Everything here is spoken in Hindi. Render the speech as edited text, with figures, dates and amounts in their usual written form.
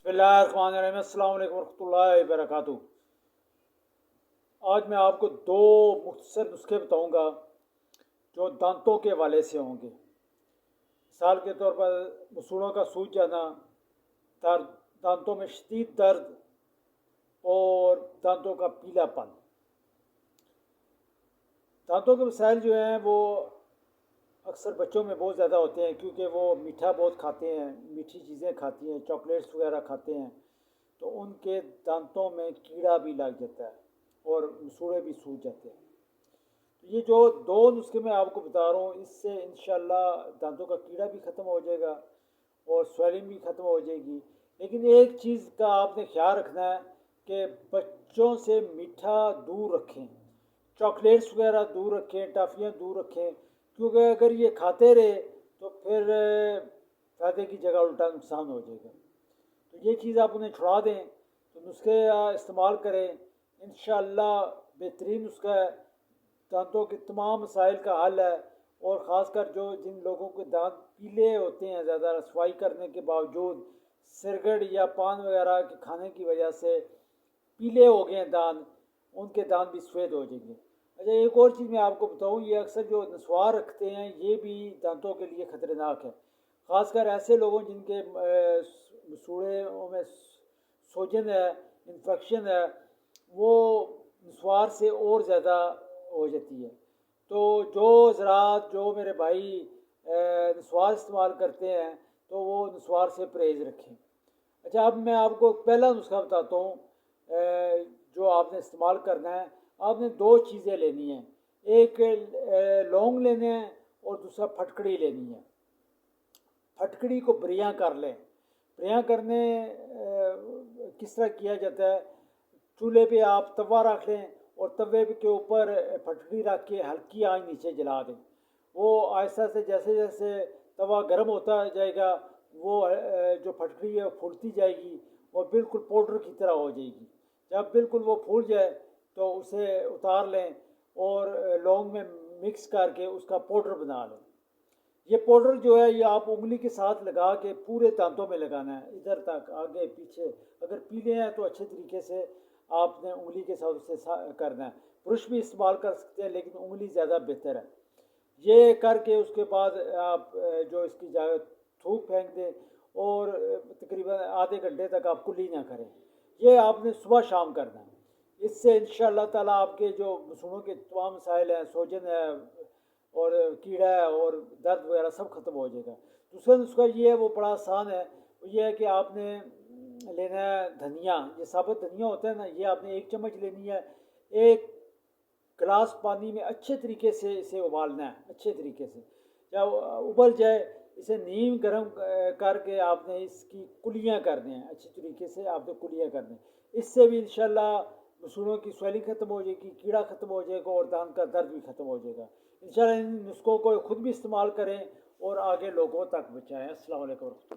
बिस्मिल्लाहिर्रहमानिर्रहीम, अस्सलाम वालेकुम रहमतुल्लाहि वबरकातुहू। आज मैं आपको दो मुख्तसर नुस्खे बताऊंगा जो दांतों के हवाले से होंगे। मिसाल के तौर पर मसूड़ों का सूज जाना, दांतों में शदीद दर्द और दांतों का पीलापन। दांतों के मसाइल जो हैं वो अक्सर बच्चों में बहुत ज़्यादा होते हैं, क्योंकि वो मीठा बहुत खाते हैं, मीठी चीज़ें खाती हैं, चॉकलेट्स वगैरह खाते हैं, तो उनके दांतों में कीड़ा भी लग जाता है और मसूड़े भी सूज जाते हैं। तो ये जो दो नुस्खे मैं आपको बता रहा हूँ, इससे इंशाल्लाह दांतों का कीड़ा भी ख़त्म हो जाएगा और स्वेलिंग भी ख़त्म हो जाएगी। लेकिन एक चीज़ का आपने ख्याल रखना है कि बच्चों से मीठा दूर रखें, चॉकलेट्स वगैरह दूर रखें, टॉफ़ियाँ दूर रखें, क्योंकि अगर ये खाते रहे तो फिर फ़ायदे की जगह उल्टा नुकसान हो जाएगा। तो ये चीज़ आप उन्हें छुड़ा दें, तो नुस्खे इस्तेमाल करें, इंशाअल्लाह बेहतरीन नुस्खा है, दांतों के तमाम मसाइल का हल है। और ख़ासकर जो जिन लोगों के दांत पीले होते हैं, ज़्यादा रसवाई करने के बावजूद, सिरगड़ या पान वगैरह के खाने की वजह से पीले हो गए हैं दांत, उनके दांत भी सफ़ेद हो जाएंगे। अच्छा, एक और चीज़ मैं आपको बताऊँ, ये अक्सर जो नस्वार रखते हैं ये भी दांतों के लिए ख़तरनाक है। ख़ासकर ऐसे लोगों जिनके मसूड़ों में सोजन है, इन्फेक्शन है, वो नस्वार से और ज़्यादा हो जाती है। तो जो ज़रात जो मेरे भाई नस्वार इस्तेमाल करते हैं, तो वो नस्वार से परहेज़ रखें। अच्छा, अब मैं आपको पहला नुस्खा बताता हूँ जो आपने इस्तेमाल करना है। आपने दो चीज़ें लेनी हैं, एक लौंग लेने हैं और दूसरा फटकड़ी लेनी है। फटकड़ी को बरियाँ कर लें। बरियाँ करने किस तरह किया जाता है, चूल्हे पे आप तवा रख लें और तवे के ऊपर फटकड़ी रख के हल्की आंच नीचे जला दें। वो आहिस्ता से जैसे जैसे तवा गर्म होता जाएगा, वो जो फटकड़ी है फूलती जाएगी और बिल्कुल पाउडर की तरह हो जाएगी। जब बिल्कुल वो फूल जाए तो उसे उतार लें और लौंग में मिक्स करके उसका पाउडर बना लें। ये पाउडर जो है ये आप उंगली के साथ लगा के पूरे दांतों में लगाना है, इधर तक, आगे पीछे। अगर पीले हैं तो अच्छे तरीके से आपने उंगली के साथ उसे करना है। ब्रश भी इस्तेमाल कर सकते हैं, लेकिन उंगली ज़्यादा बेहतर है। ये करके उसके बाद आप जो इसकी जगह थूक फेंक दें और तकरीबन आधे घंटे तक आप कुल्ली ना करें। ये आपने सुबह शाम करना है। इससे इंशाअल्लाह ताला आपके जो मसूड़ों के तमाम मसाइल हैं, सोजन है और कीड़ा है और दर्द वगैरह सब ख़त्म हो जाएगा। दूसरा नुस्खा ये है, वो बड़ा आसान है। वो ये है कि आपने लेना है धनिया, ये साबुत धनिया होता है ना, ये आपने एक चम्मच लेनी है। एक गिलास पानी में अच्छे तरीके से इसे उबालना है, अच्छे तरीके से। जब उबल जाए, इसे नीम गर्म करके आपने इसकी कुलियाँ करनी हैं, अच्छी तरीके से आपने कुलियाँ करनी हैं। इससे भी इंशाल्लाह मसूड़ों की स्वेलिंग ख़त्म हो जाएगी, कीड़ा ख़त्म हो जाएगा और दांत का दर्द भी ख़त्म हो जाएगा। इंशाल्लाह इन नुस्खों को खुद भी इस्तेमाल करें और आगे लोगों तक पहुँचाएँ। अस्सलाम वालेकुम।